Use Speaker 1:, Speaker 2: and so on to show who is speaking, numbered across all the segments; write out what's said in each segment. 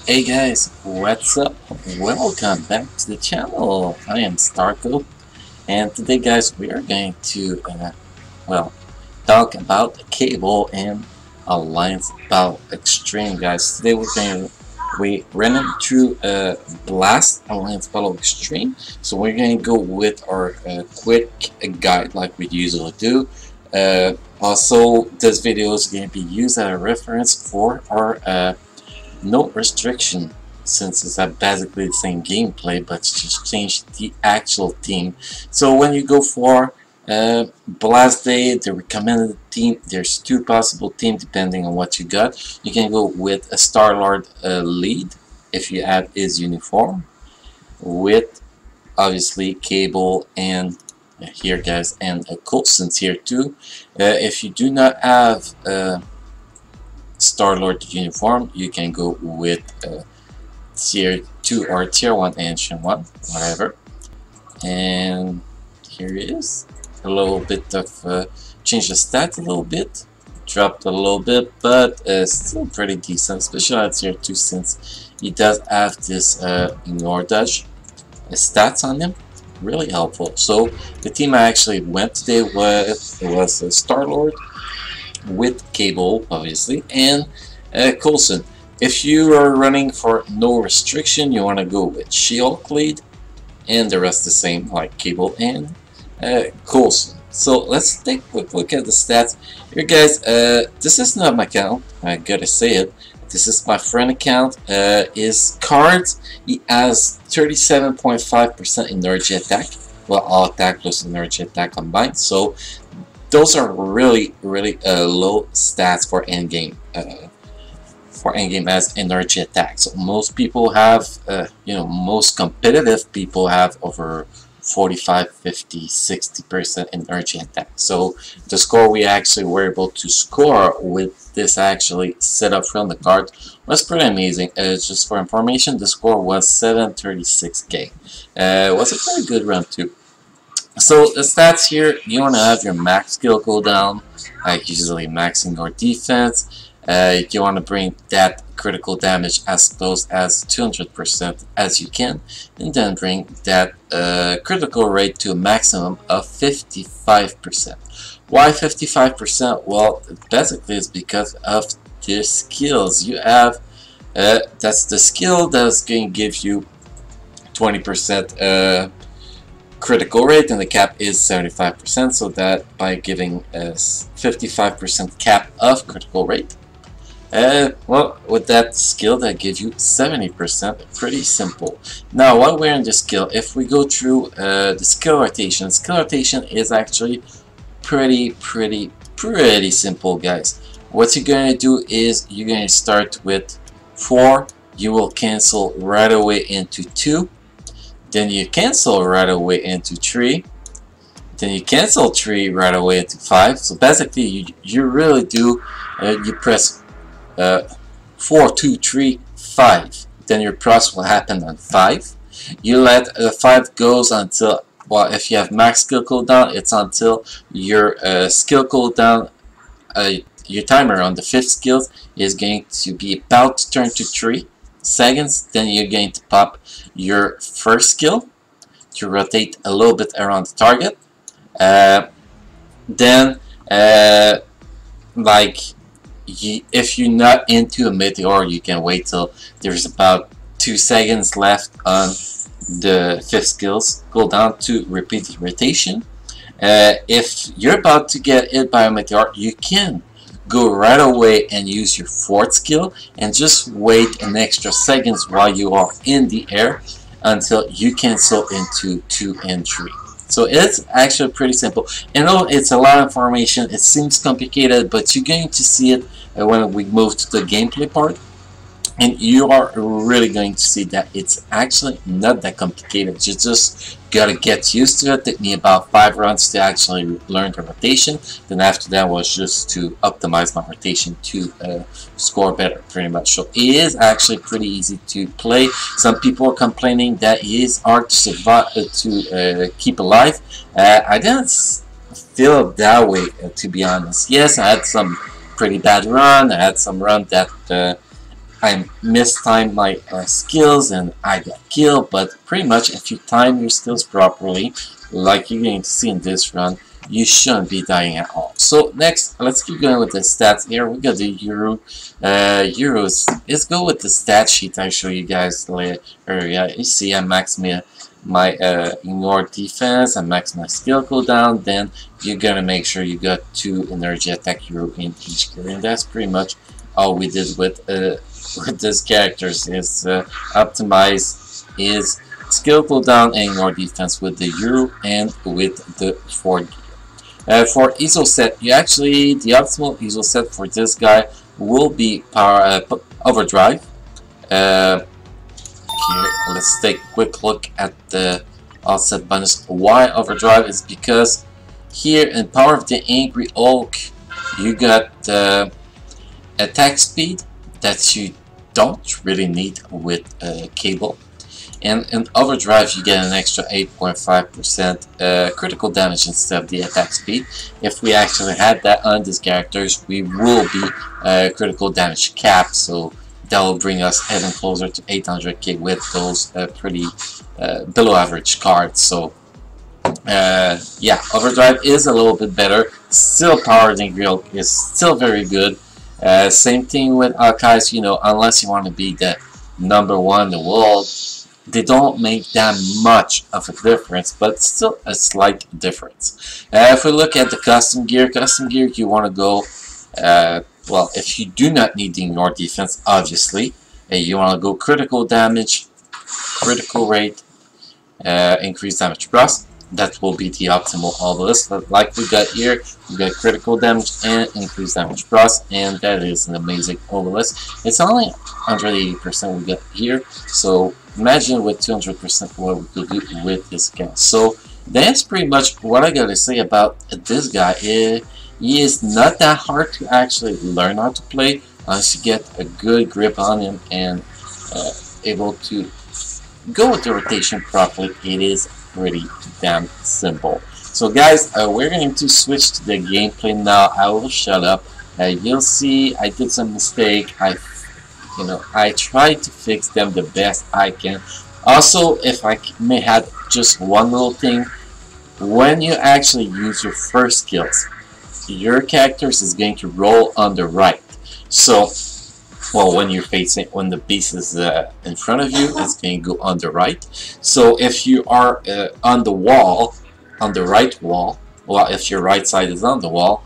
Speaker 1: Hey guys, what's up? Welcome back to the channel. I am Starco, and today, guys, we are going to, talk about Cable and Alliance Battle Extreme, guys. Today we running through Blast Alliance Battle Extreme, so we're going to go with our quick guide like we usually do. Also, this video is going to be used as a reference for our no restriction, since it's basically the same gameplay, but just change the actual theme. So when you go for Blast Day, the recommended team, there's two possible teams depending on what you got. You can go with a Star-Lord lead if you have his uniform, with obviously Cable and here guys, and Coulson's here too. If you do not have Star-Lord uniform, you can go with tier 2 or tier 1 ancient one, whatever. And here it is. A little bit of change the stats a little bit, dropped a little bit, but still pretty decent, especially at tier 2 since he does have this ignore dodge stats on him. Really helpful. So the team I actually went today was Star-Lord with Cable, obviously, and Coulson. If you are running for no restriction, you want to go with She-Hulk lead, and the rest the same, like Cable and Coulson. So let's take a quick look at the stats here, guys. This is not my account, I gotta say it. This is my friend account. His cards, he has 37.5% energy attack, well, all attack plus energy attack combined. So those are really low stats for endgame. For endgame as energy attack. So most people have, most competitive people have over 45, 50, 60% energy attack. So the score we actually were able to score with this actually set up from the card was pretty amazing. Just for information, the score was 736k. It was a pretty good run too. So the stats here, you want to have your max skill cooldown, like usually maxing your defense. You want to bring that critical damage as close as 200% as you can, and then bring that critical rate to a maximum of 55%. Why 55%? Well, basically it's because of the skills you have. That's the skill that's going to give you 20% critical rate, and the cap is 75%, so that by giving us 55% cap of critical rate, well, with that skill that gives you 70%, pretty simple. Now while we're in the skill, if we go through the skill rotation is actually pretty simple, guys. What you're going to do is you're going to start with 4, you will cancel right away into 2, then you cancel right away into 3, then you cancel 3 right away into 5. So basically you really do, you press 4, 2, 3, 5, then your cross will happen on 5. You let 5 goes until, well, if you have max skill cooldown, it's until your skill cooldown, your timer on the 5th skill is going to be about to turn to 3 seconds. Then you're going to pop your first skill to rotate a little bit around the target. Then if you're not into a meteor, you can wait till there's about 2 seconds left on the 5th skills cooldown to repeat the rotation. If you're about to get hit by a meteor, you can go right away and use your 4th skill and just wait an extra seconds while you are in the air until you cancel into 2 and 3. So it's actually pretty simple. I know it's a lot of information, it seems complicated, but you're going to see it when we move to the gameplay part, and you are really going to see that it's actually not that complicated. You just gotta get used to it. It took me about 5 runs to actually learn the rotation. Then after that was just to optimize my rotation to score better, pretty much. So it is actually pretty easy to play. Some people are complaining that it is hard to survive, to keep alive. I didn't feel that way, to be honest. Yes, I had some pretty bad run. I had some run that I mistimed my skills and I got killed, but pretty much if you time your skills properly, like you're going to see in this run, you shouldn't be dying at all. So next, let's keep going with the stats here. We got the Euros. Let's go with the stat sheet I show you guys earlier. You see I maxed my ignore defense, I maxed my skill cooldown, then you're gonna make sure you got 2 energy attack euro in each gear, and that's pretty much all we did with this characters is optimize his skill cooldown and ignore defense with the euro and with the 4 gear. For ISO set, the optimal ISO set for this guy will be power overdrive. Here, let's take a quick look at the offset bonus. Why overdrive is because here in Power of the Angry Oak, you got attack speed that you don't really need with Cable. And in overdrive, you get an extra 8.5% critical damage instead of the attack speed. If we actually had that on these characters, we will be critical damage capped, so that will bring us even closer to 800k with those pretty below average cards. So yeah, overdrive is a little bit better. Still, Power Than Grill is still very good. Same thing with Archives, you know, unless you want to be the #1 in the world, they don't make that much of a difference, but still a slight difference. If we look at the custom gear, you want to go, well, if you do not need the ignore defense, obviously, you want to go critical damage, critical rate, increased damage burst. That will be the optimal obelisk. But like we got here, we got critical damage and increased damage burst, and that is an amazing obelisk. It's only 180% we got here, so imagine with 200% what we could do with this guy. So that's pretty much what I gotta say about this guy. He is not that hard to actually learn how to play once you get a good grip on him and able to go with the rotation properly. It is pretty damn simple. So guys, we're going to switch to the gameplay now. I will shut up. You'll see I did some mistake. I tried to fix them the best I can. Also, if I may have just one little thing, when you actually use your first skills, your characters is going to roll on the right. So, well, when the beast is in front of you, it's going to go on the right. So if you are on the wall, on the right wall, well, if your right side is on the wall,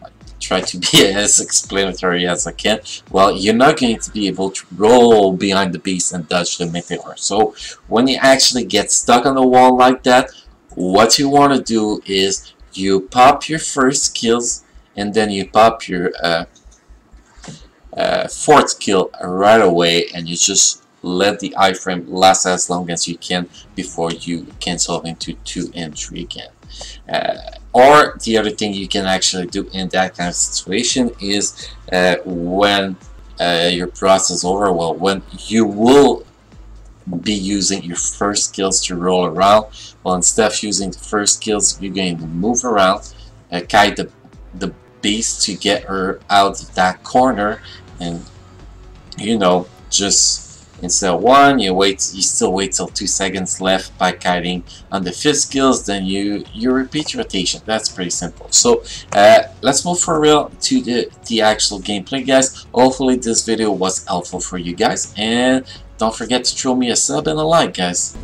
Speaker 1: I try to be as explanatory as I can. Well, you're not going to be able to roll behind the beast and dodge the meteor. So when you actually get stuck on the wall like that, what you want to do is you pop your first skills and then you pop your fourth skill right away, and you just let the iframe last as long as you can before you cancel into 2 and 3 again. Or the other thing you can actually do in that kind of situation is when your process is over, well, when you will be using your first skills to roll around, well, instead of using the first skills, you're going to move around, kite the beast to get her out of that corner, and you know, just instead of 1, you still wait till 2 seconds left by kiting on the 5th skills, then you repeat rotation. That's pretty simple. So let's move for real to the actual gameplay, guys. Hopefully this video was helpful for you guys, and don't forget to throw me a sub and a like, guys.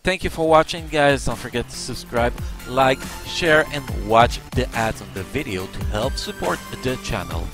Speaker 2: Thank you for watching, guys. Don't forget to subscribe, like, share, and watch the ads on the video to help support the channel.